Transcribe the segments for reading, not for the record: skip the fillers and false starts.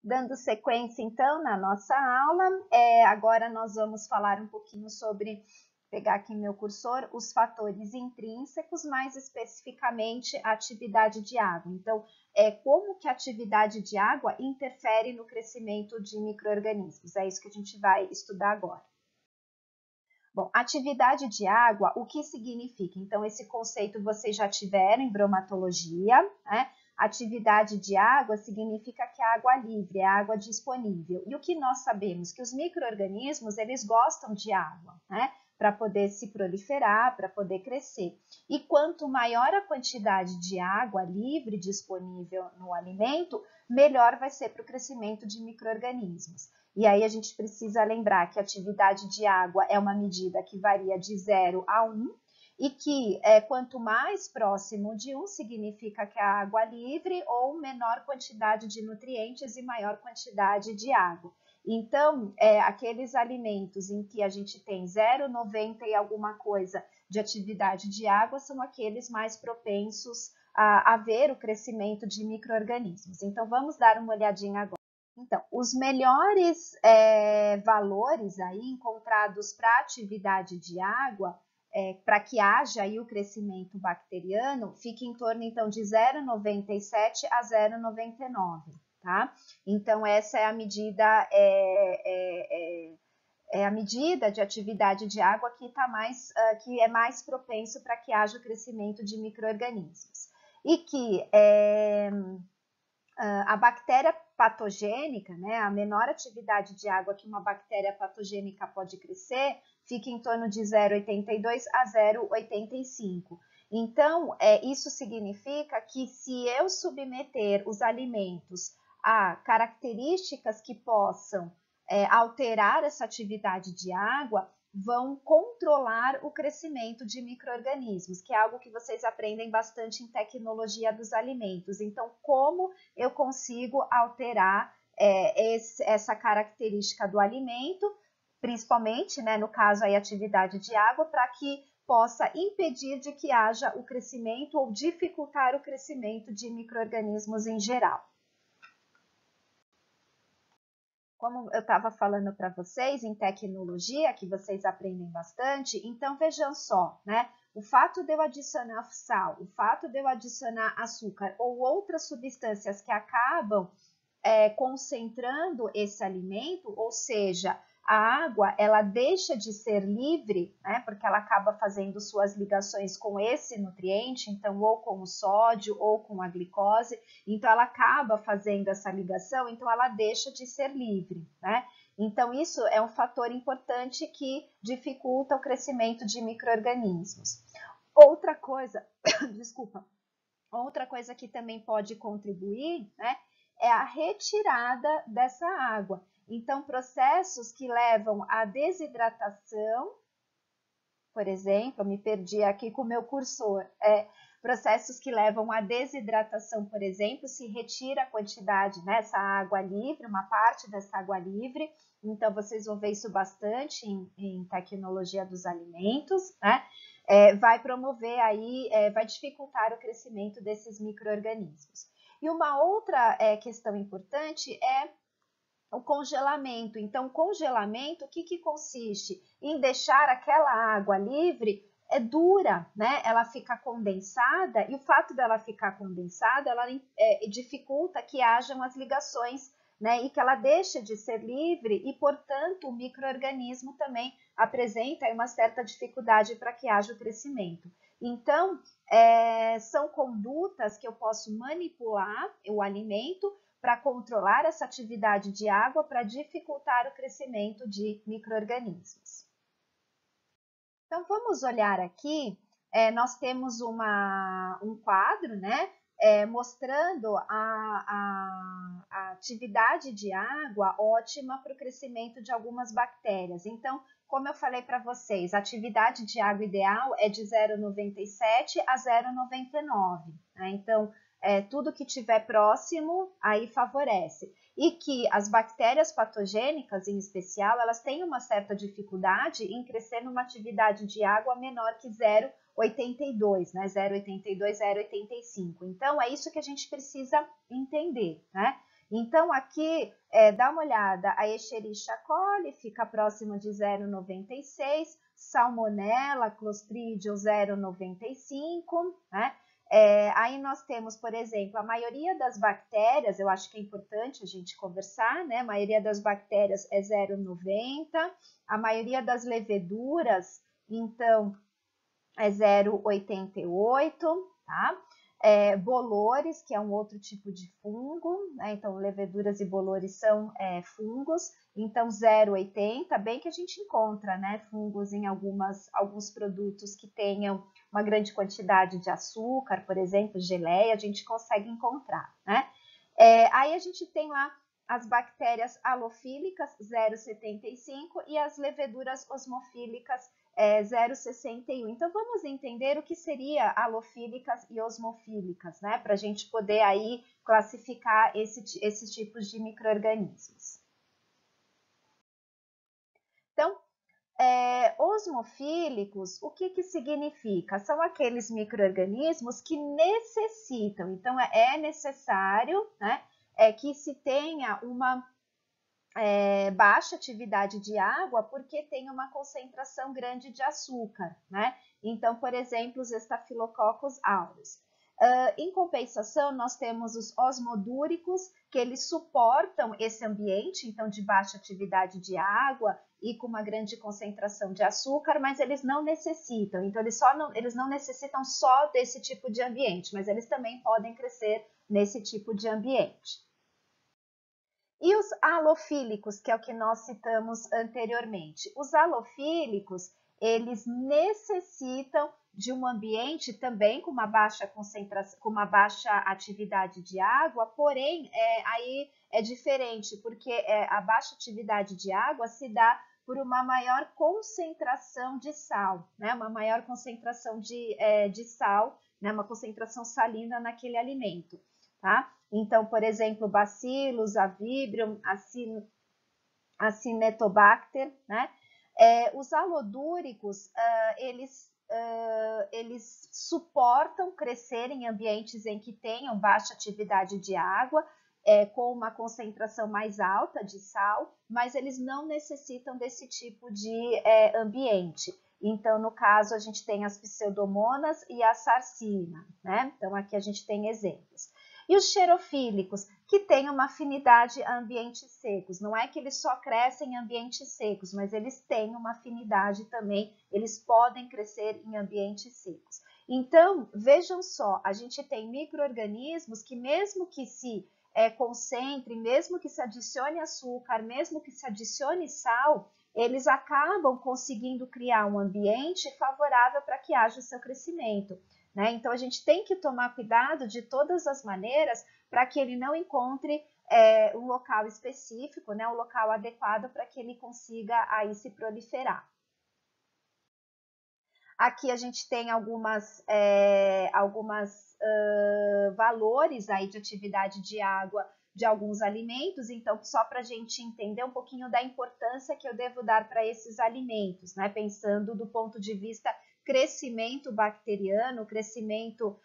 Dando sequência, então, na nossa aula, agora nós vamos falar um pouquinho sobre, pegar aqui meu cursor, os fatores intrínsecos, mais especificamente a atividade de água. Então, como que a atividade de água interfere no crescimento de micro-organismos? É isso que a gente vai estudar agora. Bom, atividade de água, o que significa? Então, esse conceito vocês já tiveram em bromatologia, né? Atividade de água significa que a água livre, é a água disponível. E o que nós sabemos? Que os micro-organismos, eles gostam de água, né? Para poder se proliferar, para poder crescer. E quanto maior a quantidade de água livre disponível no alimento, melhor vai ser para o crescimento de micro-organismos. E aí a gente precisa lembrar que a atividade de água é uma medida que varia de 0 a 1 e que quanto mais próximo de 1 significa que a água é livre ou menor quantidade de nutrientes e maior quantidade de água. Então, aqueles alimentos em que a gente tem 0,90 e alguma coisa de atividade de água são aqueles mais propensos a ver o crescimento de micro-organismos. Então, vamos dar uma olhadinha agora. Então, os melhores valores aí encontrados para atividade de água, para que haja aí o crescimento bacteriano, fica em torno então de 0,97 a 0,99, tá? Então, essa é a medida, a medida de atividade de água que que é mais propenso para que haja o crescimento de micro-organismos. E que a bactéria patogênica, né, a menor atividade de água que uma bactéria patogênica pode crescer, fica em torno de 0,82 a 0,85. Então, isso significa que se eu submeter os alimentos a características que possam alterar essa atividade de água, vão controlar o crescimento de micro-organismos, que é algo que vocês aprendem bastante em tecnologia dos alimentos. Então, como eu consigo alterar essa característica do alimento, principalmente, né, no caso aí, atividade de água, para que possa impedir de que haja o crescimento ou dificultar o crescimento de micro-organismos em geral. Como eu estava falando para vocês em tecnologia, que vocês aprendem bastante, então vejam só, né? O fato de eu adicionar sal, o fato de eu adicionar açúcar ou outras substâncias que acabam concentrando esse alimento, ou seja, a água ela deixa de ser livre, né, porque ela acaba fazendo suas ligações com esse nutriente, então ou com o sódio ou com a glicose, então ela acaba fazendo essa ligação, então ela deixa de ser livre, né? Então isso é um fator importante que dificulta o crescimento de micro-organismos. Outra coisa, desculpa, outra coisa que também pode contribuir, né, é a retirada dessa água. Então, processos que levam à desidratação, por exemplo, eu me perdi aqui com o meu cursor, processos que levam à desidratação, por exemplo, se retira a quantidade dessa água livre, uma parte dessa água livre, então vocês vão ver isso bastante em tecnologia dos alimentos, né? Vai promover aí, vai dificultar o crescimento desses micro-organismos. E uma outra questão importante é o congelamento. Então, congelamento, o que consiste? Em deixar aquela água livre dura, né? Ela fica condensada e o fato dela ficar condensada, ela dificulta que hajam as ligações, né? E que ela deixa de ser livre e, portanto, o micro-organismo também apresenta uma certa dificuldade para que haja o crescimento. Então, são condutas que eu posso manipular o alimento para controlar essa atividade de água, para dificultar o crescimento de micro-organismos. Então, vamos olhar aqui, nós temos um quadro, né, mostrando a atividade de água ótima para o crescimento de algumas bactérias. Então, como eu falei para vocês, a atividade de água ideal é de 0,97 a 0,99, né? Então, tudo que estiver próximo, aí favorece. E que as bactérias patogênicas, em especial, elas têm uma certa dificuldade em crescer numa atividade de água menor que 0,82, né? 0,82, 0,85. Então, é isso que a gente precisa entender, né? Então, aqui, dá uma olhada, a Escherichia coli fica próximo de 0,96, Salmonella, Clostridium 0,95, né? Aí nós temos, por exemplo, a maioria das bactérias, eu acho que é importante a gente conversar, né? A maioria das bactérias é 0,90, a maioria das leveduras, então, é 0,88, tá? Bolores, que é um outro tipo de fungo, né? Então, leveduras e bolores são fungos, então 0,80, bem que a gente encontra, né, fungos em alguns produtos que tenham uma grande quantidade de açúcar, por exemplo, geleia, a gente consegue encontrar, né? Aí a gente tem lá as bactérias halofílicas, 0,75, e as leveduras osmofílicas, 0,61. Então, vamos entender o que seria halofílicas e osmofílicas, né? Para a gente poder aí classificar esses tipos de micro-organismos. Então, osmofílicos, o que significa? São aqueles micro-organismos que necessitam, então é necessário, né, que se tenha uma baixa atividade de água porque tem uma concentração grande de açúcar, né? Então, por exemplo, os Staphylococcus aureus. Em compensação, nós temos os osmodúricos, que eles suportam esse ambiente, então, de baixa atividade de água e com uma grande concentração de açúcar, mas eles não necessitam. Então, eles não necessitam só desse tipo de ambiente, mas eles também podem crescer nesse tipo de ambiente. E os halofílicos, que é o que nós citamos anteriormente. Os halofílicos, eles necessitam de um ambiente também com uma baixa concentração, com uma baixa atividade de água, porém, aí é diferente, porque a baixa atividade de água se dá por uma maior concentração de sal, né? Uma maior concentração de sal, né? Uma concentração salina naquele alimento, tá? Então, por exemplo, Bacillus, a Vibrio, a Cinetobacter, né? Os halodúricos, eles suportam crescer em ambientes em que tenham baixa atividade de água, com uma concentração mais alta de sal, mas eles não necessitam desse tipo de ambiente. Então, no caso, a gente tem as pseudomonas e a sarcina, né? Então, aqui a gente tem exemplos. E os xerofílicos, que têm uma afinidade a ambientes secos. Não é que eles só crescem em ambientes secos, mas eles têm uma afinidade também, eles podem crescer em ambientes secos. Então, vejam só, a gente tem micro-organismos que mesmo que se concentrem, mesmo que se adicione açúcar, mesmo que se adicione sal, eles acabam conseguindo criar um ambiente favorável para que haja o seu crescimento. Né? Então, a gente tem que tomar cuidado de todas as maneiras para que ele não encontre um local específico, né? Um local adequado para que ele consiga aí se proliferar. Aqui a gente tem algumas valores aí de atividade de água de alguns alimentos, então só para a gente entender um pouquinho da importância que eu devo dar para esses alimentos, né? Pensando do ponto de vista crescimento bacteriano, crescimento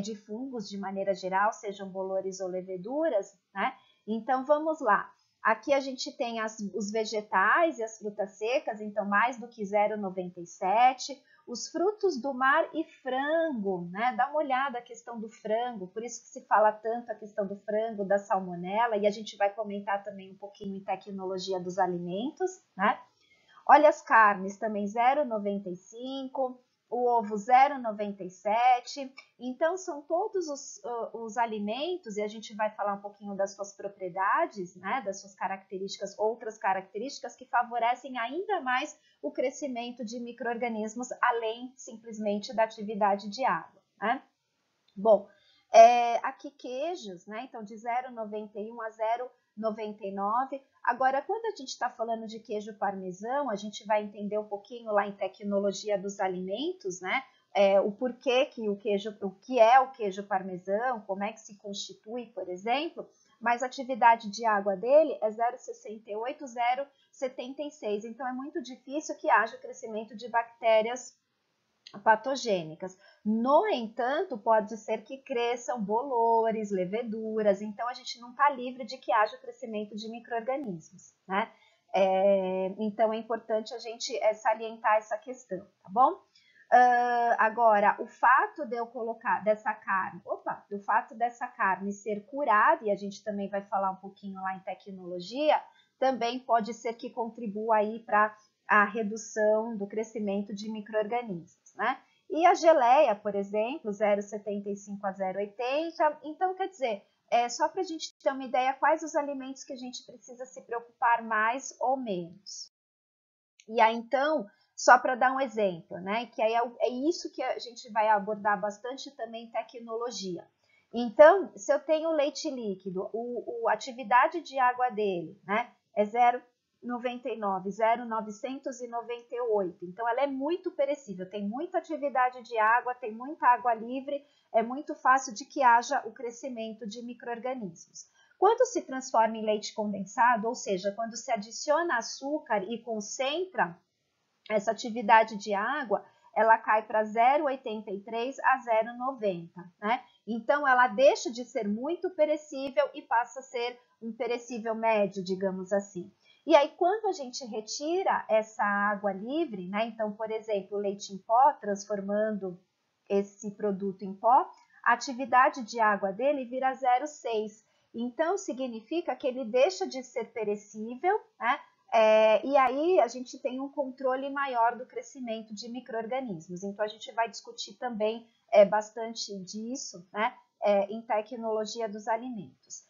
de fungos de maneira geral, sejam bolores ou leveduras, né? Então vamos lá. Aqui a gente tem os vegetais e as frutas secas, então mais do que 0,97. Os frutos do mar e frango, né? Dá uma olhada a questão do frango, por isso que se fala tanto a questão do frango, da salmonela, e a gente vai comentar também um pouquinho em tecnologia dos alimentos, né? Olha as carnes também 0,95, o ovo 0,97. Então, são todos os alimentos, e a gente vai falar um pouquinho das suas propriedades, né, das suas características, outras características que favorecem ainda mais o crescimento de micro-organismos, além simplesmente da atividade de água, né? Bom, aqui queijos, né, então de 0,91 a 0,99. Agora, quando a gente está falando de queijo parmesão, a gente vai entender um pouquinho lá em tecnologia dos alimentos, né? O porquê que o que é o queijo parmesão, como é que se constitui, por exemplo, mas a atividade de água dele é 0,68, 0,76. Então, é muito difícil que haja o crescimento de bactérias patogênicas. No entanto, pode ser que cresçam bolores, leveduras, então a gente não está livre de que haja crescimento de micro-organismos, né? Então é importante a gente salientar essa questão, tá bom? Agora, o fato de eu colocar o fato dessa carne ser curada, e a gente também vai falar um pouquinho lá em tecnologia, também pode ser que contribua aí para a redução do crescimento de micro-organismos, né? E a geleia, por exemplo, 0,75 a 0,80, então quer dizer, só para a gente ter uma ideia quais os alimentos que a gente precisa se preocupar mais ou menos. E aí, então, só para dar um exemplo, né? Que aí é isso que a gente vai abordar bastante também em tecnologia. Então, se eu tenho leite líquido, a atividade de água dele, né, é 0,99, 0,998. Então, ela é muito perecível, tem muita atividade de água, tem muita água livre, é muito fácil de que haja o crescimento de micro-organismos. Quando se transforma em leite condensado, ou seja, quando se adiciona açúcar e concentra essa atividade de água, ela cai para 0,83 a 0,90, né? Então, ela deixa de ser muito perecível e passa a ser um perecível médio, digamos assim. E aí, quando a gente retira essa água livre, né? Então, por exemplo, o leite em pó, transformando esse produto em pó, a atividade de água dele vira 0,6. Então, significa que ele deixa de ser perecível, né? E aí a gente tem um controle maior do crescimento de micro-organismos. Então, a gente vai discutir também bastante disso, né, em tecnologia dos alimentos.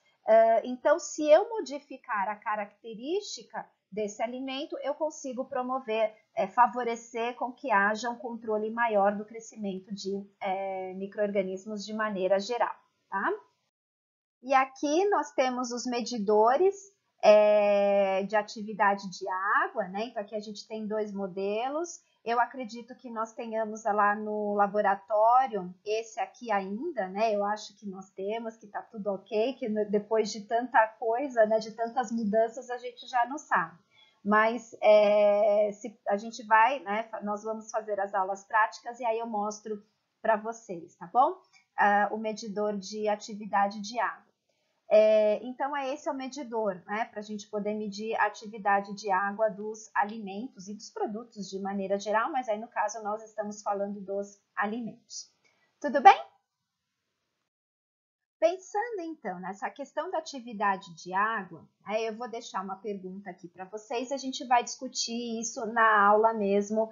Então, se eu modificar a característica desse alimento, eu consigo promover, favorecer com que haja um controle maior do crescimento de micro-organismos de maneira geral, tá? E aqui nós temos os medidores de atividade de água, né? Então aqui a gente tem dois modelos. Eu acredito que nós tenhamos lá no laboratório esse aqui ainda, né? Eu acho que nós temos, que tá tudo ok, que depois de tanta coisa, né? De tantas mudanças, a gente já não sabe. Mas se a gente vai, né? Nós vamos fazer as aulas práticas e aí eu mostro para vocês, tá bom? O medidor de atividade de água. Então, esse é o medidor, né, para a gente poder medir a atividade de água dos alimentos e dos produtos de maneira geral, mas aí no caso nós estamos falando dos alimentos. Tudo bem? Pensando então nessa questão da atividade de água, eu vou deixar uma pergunta aqui para vocês, a gente vai discutir isso na aula mesmo,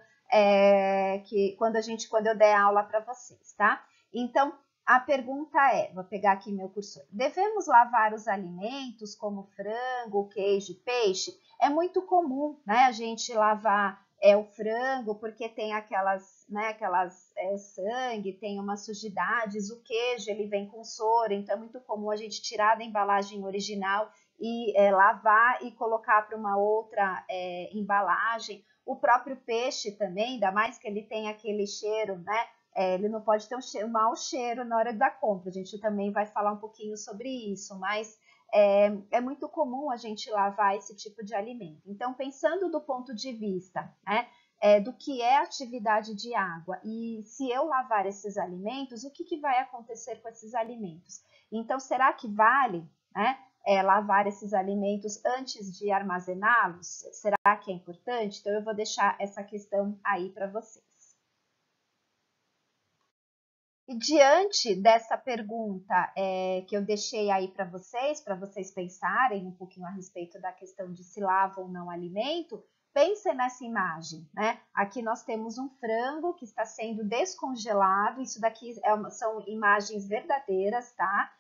quando eu der aula para vocês, tá? Então, a pergunta vou pegar aqui meu cursor, devemos lavar os alimentos como frango, queijo e peixe? É muito comum, né, a gente lavar o frango, porque tem sangue, tem umas sujidades, o queijo ele vem com soro, então é muito comum a gente tirar da embalagem original e lavar e colocar para uma outra embalagem. O próprio peixe também, ainda mais que ele tem aquele cheiro, né? Ele não pode ter um mau cheiro na hora da compra, a gente também vai falar um pouquinho sobre isso, mas é muito comum a gente lavar esse tipo de alimento. Então, pensando do ponto de vista, né, do que é atividade de água e se eu lavar esses alimentos, o que vai acontecer com esses alimentos? Então, será que vale, né, lavar esses alimentos antes de armazená-los? Será que é importante? Então, eu vou deixar essa questão aí para vocês. E diante dessa pergunta que eu deixei aí para vocês pensarem um pouquinho a respeito da questão de se lava ou não alimento, pensem nessa imagem, né? Aqui nós temos um frango que está sendo descongelado, isso daqui são imagens verdadeiras, tá?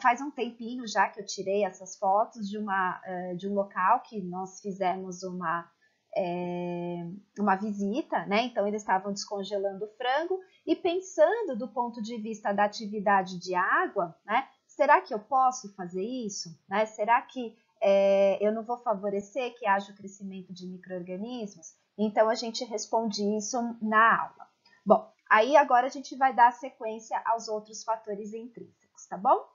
Faz um tempinho já que eu tirei essas fotos de um local que nós fizemos uma visita, né? Então eles estavam descongelando o frango e pensando do ponto de vista da atividade de água, né? Será que eu posso fazer isso? Né? Será que eu não vou favorecer que haja o crescimento de micro-organismos? Então a gente responde isso na aula. Bom, aí agora a gente vai dar sequência aos outros fatores intrínsecos, tá bom?